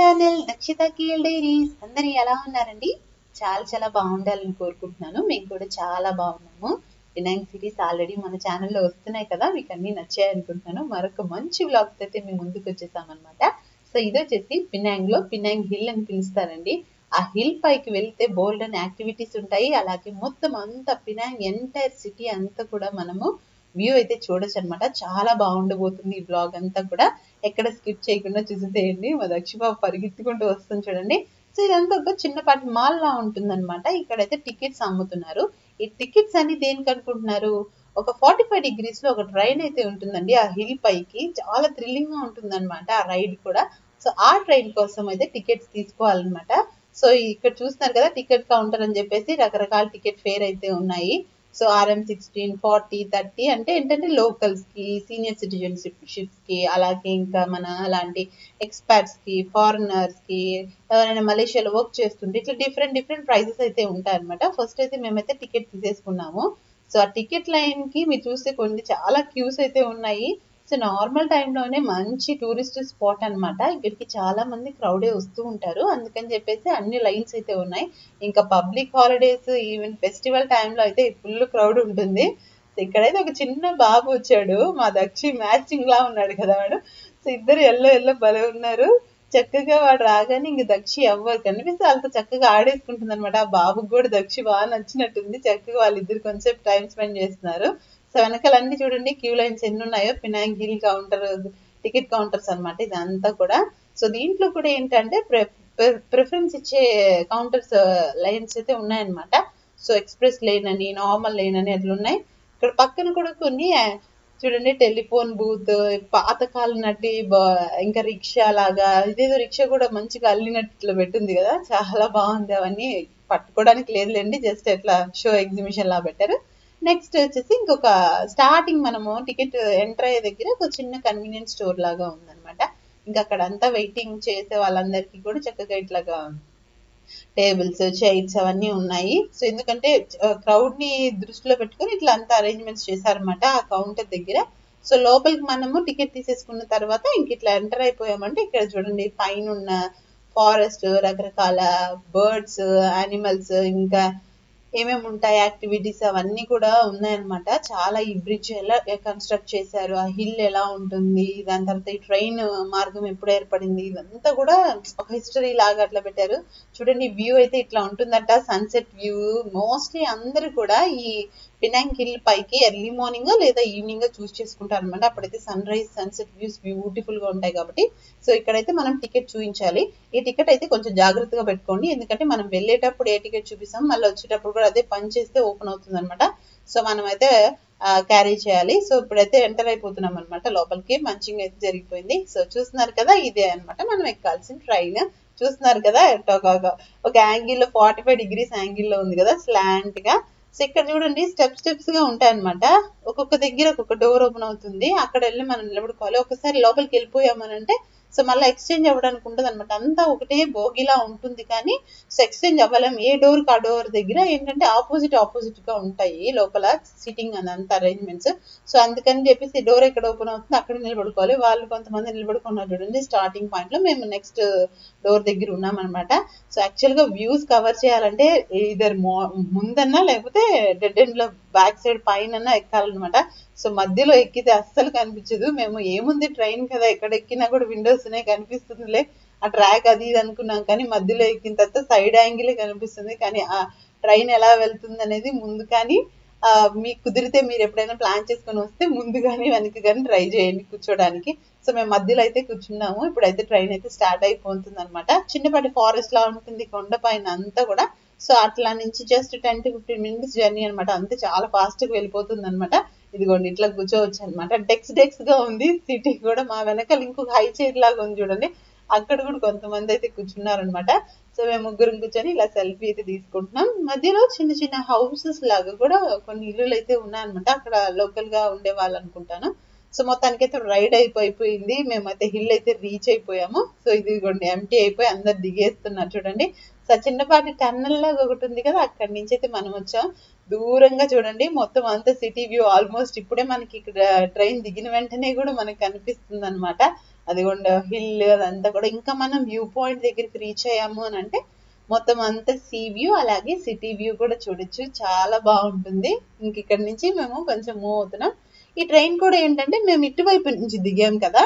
Channel Dakshitha KL diaries. అందరూ ఎలా ఉన్నారండి? చాలా చాలా బాగుండాలని కోరుకుంటున్నాను. మేము కూడా చాలా బాగున్నాము. వినాయక్ సిరీస్ ఆల్రెడీ మన ఛానల్లో వస్తున్నాయి కదా, మీకు అన్ని నచ్చాయి అనుకుంటున్నాను. మరొక మంచి వ్లాగ్స్ అయితే మేము ముందుకు వచ్చేసామన్నమాట. సో ఇది వచ్చేసి పినాంగ్ హిల్ అని పిలుస్తారండి. ఆ హిల్ పైకి వెళ్తే బోల్డ్ అని యాక్టివిటీస్ ఉంటాయి. అలాగే మొత్తం అంతా పినాంగ్ ఎంటైర్ సిటీ అంతా కూడా మనము వ్యూ అయితే చూడొచ్చు అనమాట. చాలా బాగుండబోతుంది ఈ బ్లాగ్ అంతా కూడా. ఎక్కడ స్కిప్ చేయకుండా చూసేసేయండి. మా దక్షిబాబు పరిగెత్తుకుంటూ వస్తుంది చూడండి. సో ఇదంతా ఒక చిన్నపాటి మాల్ లా ఉంటుందన్నమాట. ఇక్కడైతే టికెట్స్ అమ్ముతున్నారు. ఈ టికెట్స్ అని దేనికి అనుకుంటున్నారు? ఒక 45 degrees లో ఒక ట్రైన్ అయితే ఉంటుందండి ఆ హిల్ పైకి. చాలా థ్రిల్లింగ్ గా ఉంటుందన్నమాట ఆ రైడ్ కూడా. సో ఆ ట్రైన్ కోసం అయితే టికెట్స్ తీసుకోవాలన్నమాట. సో ఇక్కడ చూస్తున్నారు కదా టికెట్ కౌంటర్ అని చెప్పేసి రకరకాల టికెట్ ఫేర్ అయితే ఉన్నాయి. సో RM16, 40, 30 అంటే ఏంటంటే లోకల్స్ కి, సీనియర్ సిటిజన్షిప్స్ కి, అలాగే ఇంకా మన అలాంటి ఎక్స్పర్ట్స్ కి, ఫారినర్స్ కి, ఎవరైనా మలేషియాలో వర్క్ చేస్తుంటే ఇట్లా డిఫరెంట్ ప్రైజెస్ అయితే ఉంటాయి అనమాట. ఫస్ట్ అయితే మేమైతే టికెట్ తీసేసుకున్నాము. సో ఆ టికెట్ లైన్ కి మీరు చూస్తే కొన్ని చాలా క్యూస్ అయితే ఉన్నాయి. సో నార్మల్ టైంలోనే మంచి టూరిస్ట్ స్పాట్ అనమాట. ఇక్కడికి చాలా మంది క్రౌడే వస్తూ ఉంటారు. అందుకని చెప్పేసి అన్ని లైన్స్ అయితే ఉన్నాయి. ఇంకా పబ్లిక్ హాలిడేస్, ఈవెన్ ఫెస్టివల్ టైంలో అయితే ఫుల్ క్రౌడ్ ఉంటుంది. సో ఇక్కడైతే ఒక చిన్న బాబు వచ్చాడు. మా దక్షి మ్యాచింగ్ లా ఉన్నాడు కదా వాడు. సో ఇద్దరు ఎల్లో భలే ఉన్నారు. చక్కగా వాడు రాగానే ఇంక దక్షి ఎవరు కనిపిస్తే వాళ్ళతో చక్కగా ఆడేసుకుంటుంది అనమాట. ఆ బాబుకి కూడా దక్షి బాగా నచ్చినట్టుంది. చక్కగా వాళ్ళిద్దరు కొంచెం టైం స్పెండ్ చేస్తున్నారు. సో వెనకాలన్నీ చూడండి క్యూ లైన్స్ ఎన్ని ఉన్నాయో. పినాంగ్ హిల్ కౌంటర్, టికెట్ కౌంటర్స్ అనమాట ఇదంతా కూడా. సో దీంట్లో కూడా ఏంటంటే ప్రిఫరెన్స్ ఇచ్చే కౌంటర్స్ లైన్స్ అయితే ఉన్నాయన్నమాట. సో ఎక్స్ప్రెస్ లేన్ అని, నార్మల్ లేన్ అని అట్లా ఉన్నాయి. ఇక్కడ పక్కన కూడా కొన్ని చూడండి టెలిఫోన్ బూత్, పాతకాలం నటి ఇంకా రిక్షా లాగా, ఇదేదో రిక్షా కూడా మంచిగా అల్లినట్లు పెట్టింది కదా, చాలా బాగుంది. అవన్నీ పట్టుకోవడానికి లేదులేండి, జస్ట్ ఎట్లా షో ఎగ్జిబిషన్ లా పెట్టారు. నెక్స్ట్ వచ్చేసి ఇంకొక స్టార్టింగ్ మనము టికెట్ ఎంటర్ అయ్యే దగ్గర ఒక చిన్న కన్వీనియన్స్ స్టోర్ లాగా ఉందన్నమాట. ఇంకా అక్కడ అంతా వెయిటింగ్ చేసే వాళ్ళందరికీ కూడా చక్కగా ఇట్లాగా టేబుల్స్, చైర్స్ అవన్నీ ఉన్నాయి. సో ఎందుకంటే క్రౌడ్ ని దృష్టిలో పెట్టుకొని ఇట్లా అంతా అరేంజ్మెంట్స్ చేశారనమాట ఆ కౌంటర్ దగ్గర. సో లోపలికి మనము టికెట్ తీసేసుకున్న తర్వాత ఇంక ఇట్లా ఎంటర్ అయిపోయామంటే ఇక్కడ చూడండి పైన ఉన్న ఫారెస్ట్, రకరకాల బర్డ్స్, యానిమల్స్, ఇంకా ఏమేమి ఉంటాయి యాక్టివిటీస్ అవన్నీ కూడా ఉన్నాయన్నమాట. చాలా ఈ బ్రిడ్జ్ ఎలా కన్స్ట్రక్ట్ చేశారు, ఆ హిల్ ఎలా ఉంటుంది, దాని తర్వాత ఈ ట్రైన్ మార్గం ఎప్పుడు ఏర్పడింది, ఇదంతా కూడా ఒక హిస్టరీ లాగా అట్లా పెట్టారు. చూడండి వ్యూ అయితే ఇట్లా ఉంటుందట, సన్సెట్ వ్యూ. మోస్ట్లీ అందరూ కూడా ఈ పినాంగ్ హిల్ పైకి ఎర్లీ మార్నింగ్ లేదా ఈవినింగ్ చూస్ చేసుకుంటారు అనమాట. అప్పుడైతే sunrise, sunset views beautiful గా ఉంటాయి కాబట్టి. సో ఇక్కడైతే మనం టికెట్ చూపించాలి. ఈ టికెట్ అయితే కొంచెం జాగ్రత్తగా పెట్టుకోండి, ఎందుకంటే మనం వెళ్ళేటప్పుడు ఏ టికెట్ చూపిస్తాం, మళ్ళీ వచ్చేటప్పుడు కూడా అదే పని చేస్తే ఓపెన్ అవుతుంది అనమాట. సో మనం అయితే క్యారీ చేయాలి. సో ఇప్పుడైతే ఎంటర్ అయిపోతున్నాం అనమాట లోపలికి. మంచిగా అయితే జరిగిపోయింది. సో చూస్తున్నారు కదా, ఇదే అనమాట మనం ఎక్కాల్సిన ట్రైన్. చూస్తున్నారు కదా ఒక యాంగిల్లో 45 degrees యాంగిల్లో ఉంది కదా, స్లాంట్ గా. సో ఇక్కడ చూడండి స్టెప్స్ గా ఉంటాయి అనమాట. ఒక్కొక్క దగ్గర ఒక్కొక్క డోర్ ఓపెన్ అవుతుంది. అక్కడ వెళ్ళి మనం నిలబడుకోవాలి. ఒకసారి లోపలికి వెళ్ళిపోయామనంటే సో మళ్ళీ ఎక్స్చేంజ్ అవ్వడానికి ఉంటుంది అనమాట. అంతా ఒకటే బోగిలా ఉంటుంది కానీ సో ఎక్స్చేంజ్ అవ్వలేం. ఏ డోర్ కి ఆ డోర్ దగ్గర ఏంటంటే ఆపోజిట్ గా ఉంటాయి లోపల సిట్టింగ్ అని అంత అరేంజ్మెంట్స్. సో అందుకని చెప్పేసి డోర్ ఎక్కడ ఓపెన్ అవుతుంది అక్కడ నిలబడుకోవాలి. వాళ్ళు కొంతమంది నిలబడుకున్నారు చూడండి స్టార్టింగ్ పాయింట్ లో. మేము నెక్స్ట్ డోర్ దగ్గర ఉన్నాం అనమాట. సో యాక్చువల్ గా వ్యూస్ కవర్ చేయాలంటే ఇద్దరు ముందన్నా లేకపోతే డెడ్ ఎండ్ లో బ్యాక్ సైడ్ పైన ఎక్కాలన్నమాట. సో మధ్యలో ఎక్కితే అస్సలు కనిపించదు. మేము ఏముంది ట్రైన్ కదా, ఎక్కడ ఎక్కినా కూడా విండోస్ కనిపిస్తుందిలే, ఆ ట్రాక్ అది ఇది అనుకున్నాం. కానీ మధ్యలో ఎక్కిన తర్వాత సైడ్ యాంగిలే కనిపిస్తుంది. కానీ ఆ ట్రైన్ ఎలా వెళ్తుంది అనేది ముందు కానీ మీకు కుదిరితే మీరు ఎప్పుడైనా ప్లాన్ చేసుకొని వస్తే ముందు కానీ వెనక్కి కానీ ట్రై చేయండి కూర్చోడానికి. సో మేము మధ్యలో అయితే కూర్చున్నాము. ఇప్పుడైతే ట్రైన్ అయితే స్టార్ట్ అయిపోతుంది అనమాట. చిన్నపాటి ఫారెస్ట్ లా ఉంటుంది కొండ పైన అంతా కూడా. సో అట్లా నుంచి జస్ట్ 10 to 15 minutes జర్నీ అనమాట. అంతే, చాలా ఫాస్ట్ గా వెళ్ళిపోతుంది అనమాట. ఇదిగోండి ఇట్లా కూర్చోవచ్చు అనమాట. డెక్స్ గా ఉంది సిటీ కూడా. మా వెనకాల ఇంకొక హై చైర్ లాగా ఉంది చూడండి, అక్కడ కూడా కొంతమంది అయితే కూర్చున్నారనమాట. సో మేము ముగ్గురం కూర్చొని ఇలా సెల్ఫీ అయితే తీసుకుంటున్నాం. మధ్యలో చిన్న హౌసెస్ లాగా కూడా కొన్ని ఇల్లులు అయితే ఉన్నాయన్నమాట. అక్కడ లోకల్ గా ఉండే వాళ్ళు అనుకుంటాను. సో మొత్తానికి అయితే రైడ్ అయిపోయింది. మేమైతే హిల్ అయితే రీచ్ అయిపోయాము. సో ఇదిగోండి ఎంటీ అయిపోయి అందరు దిగేస్తున్నారు చూడండి. సో చిన్నపాటి టన్నల్ లాగా ఒకటి ఉంది కదా, అక్కడి నుంచి అయితే మనం వచ్చాం. దూరంగా చూడండి మొత్తం అంతా సిటీ వ్యూ. ఆల్మోస్ట్ ఇప్పుడే మనకి ఇక్కడ ట్రైన్ దిగిన వెంటనే కూడా మనకి కనిపిస్తుంది అనమాట. అదిగోండి హిల్ అదంతా కూడా. ఇంకా మనం వ్యూ పాయింట్ దగ్గరికి రీచ్ అయ్యాము అని అంటే మొత్తం అంతా సీ వ్యూ అలాగే సిటీ వ్యూ కూడా చూడొచ్చు. చాలా బాగుంటుంది. ఇంక ఇక్కడ నుంచి మేము కొంచెం మూవ్ అవుతున్నాం. ఈ ట్రైన్ కూడా ఏంటంటే మేము ఇటువైపు నుంచి దిగాం కదా,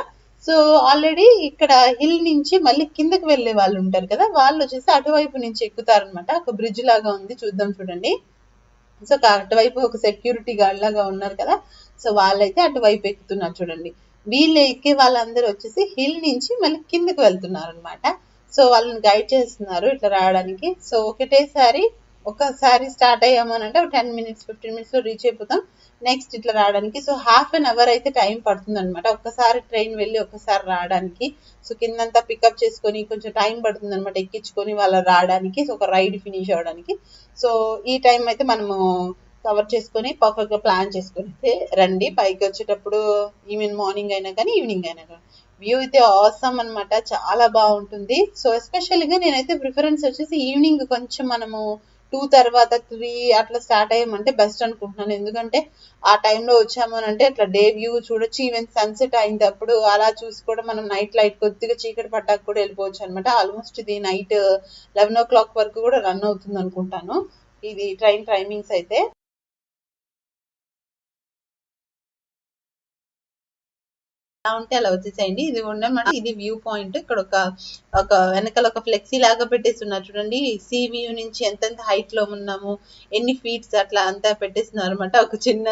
సో ఆల్రెడీ ఇక్కడ హిల్ నుంచి మళ్ళీ కిందకి వెళ్ళే వాళ్ళు ఉంటారు కదా, వాళ్ళు వచ్చేసి అటువైపు నుంచి ఎక్కుతారనమాట. ఒక బ్రిడ్జ్ లాగా ఉంది, చూద్దాం చూడండి. సో అటువైపు ఒక సెక్యూరిటీ గార్డ్ లాగా ఉన్నారు కదా, సో వాళ్ళైతే అటువైపు ఎక్కుతున్నారు చూడండి. వీళ్ళు ఎక్కే వాళ్ళందరూ వచ్చేసి హిల్ నుంచి మళ్ళీ కిందకి వెళ్తున్నారు అనమాట. సో వాళ్ళని గైడ్ చేస్తున్నారు ఇట్లా రావడానికి. సో ఒకసారి స్టార్ట్ అయ్యాము అని అంటే ఒక 10 minutes 15 minutes లో రీచ్ అయిపోతాం నెక్స్ట్ ఇట్లా రావడానికి. సో ½ an hour అయితే టైం పడుతుంది అనమాట ఒక్కసారి ట్రైన్ వెళ్ళి ఒక్కసారి రావడానికి. సో కిందంతా పికప్ చేసుకొని కొంచెం టైం పడుతుంది అనమాట ఎక్కించుకొని వాళ్ళు రావడానికి, సో ఒక రైడ్ ఫినిష్ అవ్వడానికి. సో ఈ టైం అయితే మనము కవర్ చేసుకొని పర్ఫెక్ట్ గా ప్లాన్ చేసుకొని అయితే రండి. పైకి వచ్చేటప్పుడు మార్నింగ్ అయినా కానీ ఈవినింగ్ అయినా కానీ వ్యూ అయితే ఆసమ్ అనమాట, చాలా బాగుంటుంది. సో ఎస్పెషల్గా నేనైతే ప్రిఫరెన్స్ వచ్చేసి ఈవినింగ్ కొంచెం మనము 2 తర్వాత 3 అట్లా స్టార్ట్ అయ్యామంటే బెస్ట్ అనుకుంటున్నాను. ఎందుకంటే ఆ టైంలో వచ్చాము అని అంటే అట్లా డే వ్యూ చూడొచ్చు. ఈవెన్ సన్సెట్ అయినప్పుడు అలా చూసి కూడా మనం నైట్ లైట్ కొద్దిగా చీకటి పట్టాక కూడా వెళ్ళిపోవచ్చు అనమాట. ఆల్మోస్ట్ ఇది నైట్ 11 o'clock వరకు కూడా రన్ అవుతుంది అనుకుంటాను ఇది ట్రైన్ టైమింగ్స్ అయితే. ఎలా ఉంటే అలా వచ్చేసేయండి. ఇది ఉండమాట, ఇది వ్యూ పాయింట్. ఇక్కడ ఒక వెనకాల ఒక ఫ్లెక్సీ లాగా పెట్టేస్తున్నారు చూడండి. సీ వ్యూ నుంచి ఎంతెంత హైట్ లో ఉన్నాము, ఎన్ని ఫీట్స్ అట్లా అంతా పెట్టేస్తున్నారు అనమాట. ఒక చిన్న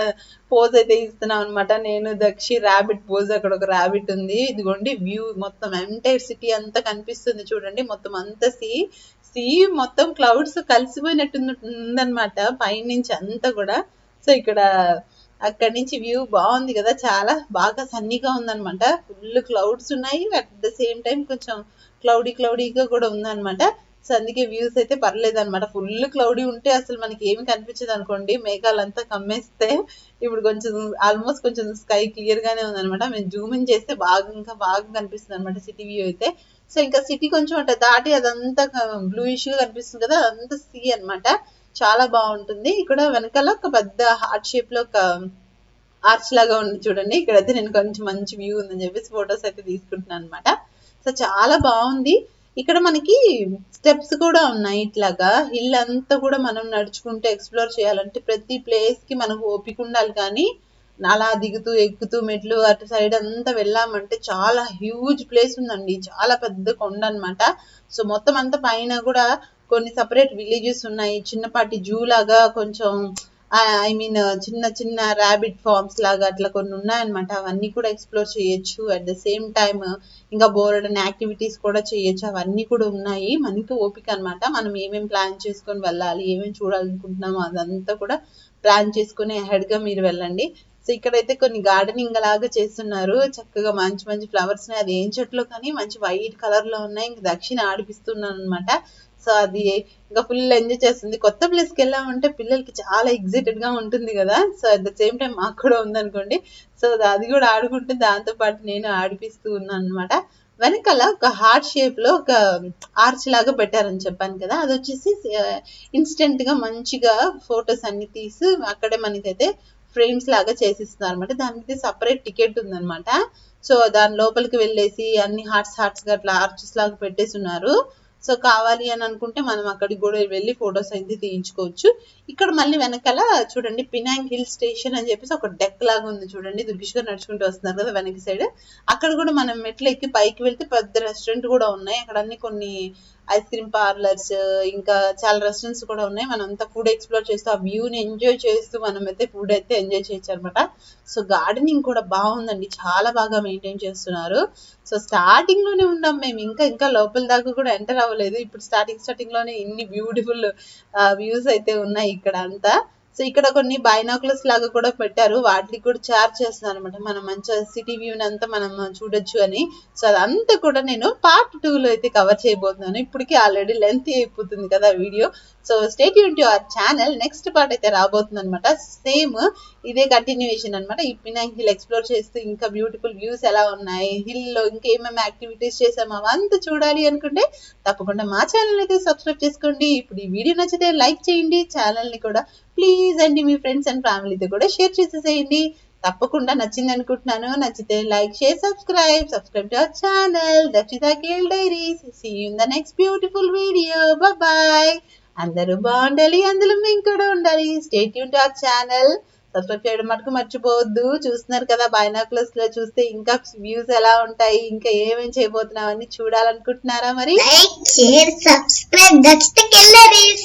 పోజ్ అయితే ఇస్తున్నాం అనమాట, నేను దక్షి ర్యాబిట్ పోజ్. అక్కడ ఒక ర్యాబిట్ ఉంది. ఇదిగోండి వ్యూ మొత్తం ఎంటైర్ సిటీ అంతా కనిపిస్తుంది చూడండి. మొత్తం అంతా సీ మొత్తం క్లౌడ్స్ కలిసిపోయినట్టు ఉందన్నమాట పైనుంచి అంతా కూడా. సో ఇక్కడ అక్కడ నుంచి వ్యూ బాగుంది కదా, చాలా బాగా సన్నీగా ఉందన్నమాట. ఫుల్ క్లౌడ్స్ ఉన్నాయి, అట్ ద సేమ్ టైం కొంచెం క్లౌడీగా కూడా ఉందన్నమాట. సో అందుకే వ్యూస్ అయితే పర్లేదు అనమాట. ఫుల్ క్లౌడీ ఉంటే అసలు మనకి ఏమి కనిపించదు అనుకోండి, మేఘాలంతా కమ్మేస్తే. ఇప్పుడు కొంచెం ఆల్మోస్ట్ కొంచెం స్కై క్లియర్ గానే ఉందన్నమాట. మేము జూమ్ ఇన్ చేస్తే ఇంకా బాగా కనిపిస్తుంది అనమాట సిటీ వ్యూ అయితే. సో ఇంకా సిటీ కొంచెం అట్లా దాటి అదంతా బ్లూయిష్ గా కనిపిస్తుంది కదా, అదంతా సీ అనమాట. చాలా బాగుంటుంది. ఇక్కడ వెనకాల ఒక పెద్ద హార్ట్ షేప్ లో ఒక ఆర్చ్ లాగా ఉంది చూడండి. ఇక్కడైతే నేను కొంచెం మంచి వ్యూ ఉందని చెప్పేసి ఫొటోస్ అయితే తీసుకుంటున్నాను అనమాట. సో చాలా బాగుంది. ఇక్కడ మనకి స్టెప్స్ కూడా ఉన్నాయి. ఇట్లాగా హిల్ అంతా కూడా మనం నడుచుకుంటూ ఎక్స్ప్లోర్ చేయాలంటే ప్రతి ప్లేస్ కి మనకు ఓపిక ఉండాలి. కానీ అలా దిగుతూ ఎక్కుతూ మెట్లు అటు సైడ్ అంతా వెళ్ళామంటే చాలా హ్యూజ్ ప్లేస్ ఉందండి, చాలా పెద్ద కొండ అనమాట. సో మొత్తం అంతా పైన కూడా కొన్ని సపరేట్ విలేజెస్ ఉన్నాయి, చిన్నపాటి జూ లాగా కొంచెం చిన్న చిన్న ర్యాబిట్ ఫార్మ్స్ లాగా అట్లా కొన్ని ఉన్నాయన్నమాట. అవన్నీ కూడా ఎక్స్ప్లోర్ చేయొచ్చు. అట్ ద సేమ్ టైమ్ ఇంకా బోర్డ్ అండ్ యాక్టివిటీస్ కూడా చేయొచ్చు. అవన్నీ కూడా ఉన్నాయి. మనకి ఓపిక అనమాట, మనం ఏమేమి ప్లాన్ చేసుకొని వెళ్ళాలి, ఏమేమి చూడాలనుకుంటున్నామో అదంతా కూడా ప్లాన్ చేసుకుని హెడ్ గా మీరు వెళ్ళండి. సో ఇక్కడైతే కొన్ని గార్డెనింగ్ లాగా చేస్తున్నారు, చక్కగా మంచి మంచి ఫ్లవర్స్. అది ఏం చెట్లు కానీ మంచి వైట్ కలర్ లో ఉన్నాయి. ఇంకా దక్షిణ ఆడిపిస్తున్నాను అనమాట. సో అది ఇంకా ఫుల్ ఎంజాయ్ చేస్తుంది. కొత్త ప్లేస్ కి వెళ్ళామంటే పిల్లలకి చాలా ఎక్సైటెడ్ గా ఉంటుంది కదా. So at the same time మాకు కూడా ఉందనుకోండి. సో అది కూడా ఆడుకుంటే దాంతో పాటు నేను ఆడిపిస్తూ ఉన్నాను అనమాట. వెనకాల ఒక హార్ట్ షేప్ లో ఒక ఆర్చ్ లాగా పెట్టారని చెప్పాను కదా, అది వచ్చేసి ఇన్స్టెంట్ గా మంచిగా ఫొటోస్ అన్ని తీసి అక్కడే మనకైతే ఫ్రేమ్స్ లాగా చేసిస్తున్నారు అనమాట. దానికి సపరేట్ టికెట్ ఉందన్నమాట. సో దాని లోపలికి వెళ్ళేసి అన్ని హార్ట్స్ గా అట్లా ఆర్చెస్ లాగా పెట్టేసి ఉన్నారు. సో కావాలి అని అనుకుంటే మనం అక్కడికి కూడా వెళ్ళి ఫొటోస్ అయితే తీయించుకోవచ్చు. ఇక్కడ మళ్ళీ వెనకాల చూడండి పినాంగ్ హిల్ స్టేషన్ అని చెప్పేసి ఒక డెక్ లాగా ఉంది చూడండి. దుర్గిష్ గారు నడుచుకుంటూ వస్తున్నారు కదా వెనక సైడ్. అక్కడ కూడా మనం మెట్లు ఎక్కి పైకి వెళ్తే పెద్ద రెస్టారెంట్ కూడా ఉన్నాయి. అక్కడ అన్ని కొన్ని ఐస్ క్రీమ్ పార్లర్స్ ఇంకా చాలా రెస్టారెంట్స్ కూడా ఉన్నాయి. మనం అంతా ఫుడ్ ఎక్స్ప్లోర్ చేస్తూ ఆ వ్యూని ఎంజాయ్ చేస్తూ మనం అయితే ఫుడ్ అయితే ఎంజాయ్ చేయొచ్చు అనమాట. సో గార్డెనింగ్ కూడా బాగుందండి, చాలా బాగా మెయింటైన్ చేస్తున్నారు. సో స్టార్టింగ్ లోనే ఉన్నాం మేము, ఇంకా లోపల దాకా కూడా ఎంటర్ అవ్వలేదు. ఇప్పుడు స్టార్టింగ్ లోనే ఇన్ని బ్యూటిఫుల్ వ్యూస్ అయితే ఉన్నాయి ఇక్కడ అంతా. సో ఇక్కడ కొన్ని బైనాకులర్స్ లాగా కూడా పెట్టారు, వాటికి కూడా చార్జ్ చేస్తున్నారు అనమాట. మనం మంచిగా సిటీ వ్యూని అంతా మనం చూడొచ్చు అని. సో అదంతా కూడా నేను పార్ట్ 2 లో అయితే కవర్ చేయబోతున్నాను. ఇప్పటికి ఆల్రెడీ లెంత్ అయిపోతుంది కదా video. So stay tune to our channel. Next part అయితే రాబోతుంది అనమాట. సేమ్ ఇదే కంటిన్యూయేషన్ అనమాట. ఈ పినాంగ్ హిల్ ఎక్స్ప్లోర్ చేస్తూ ఇంకా బ్యూటిఫుల్ వ్యూస్ ఎలా ఉన్నాయి, హిల్ లో ఇంకా ఏమేమి యాక్టివిటీస్ చేసామో అవంతా చూడాలి అనుకుంటే తప్పకుండా మా ఛానల్ అయితే సబ్స్క్రైబ్ చేసుకోండి. ఇప్పుడు ఈ వీడియో నచ్చితే లైక్ చేయండి, ఛానల్ ని కూడా ప్లీజ్ అండి మీ ఫ్రెండ్స్ అండ్ ఫ్యామిలీతో కూడా షేర్ చేసేసేయండి. తప్పకుండా నచ్చింది అనుకుంటున్నాను. నచ్చితే like share subscribe to our channel Dakshita Kale diaries. See you in the next beautiful video. Bye. అందరూ బాగుండాలి, అందులో మేము కూడా ఉండాలి. Stay tune to our channel. Subscribe చేయడం మటుకు మర్చిపోవద్దు. చూస్తున్నారు కదా, బైనాక్యులర్స్ లో చూస్తే ఇంకా వ్యూస్ ఎలా ఉంటాయి, ఇంకా ఏమేమి చేయబోతున్నాం అన్ని చూడాలనుకుంటున్నారా? మరి like share subscribe Dakshita Kale diaries.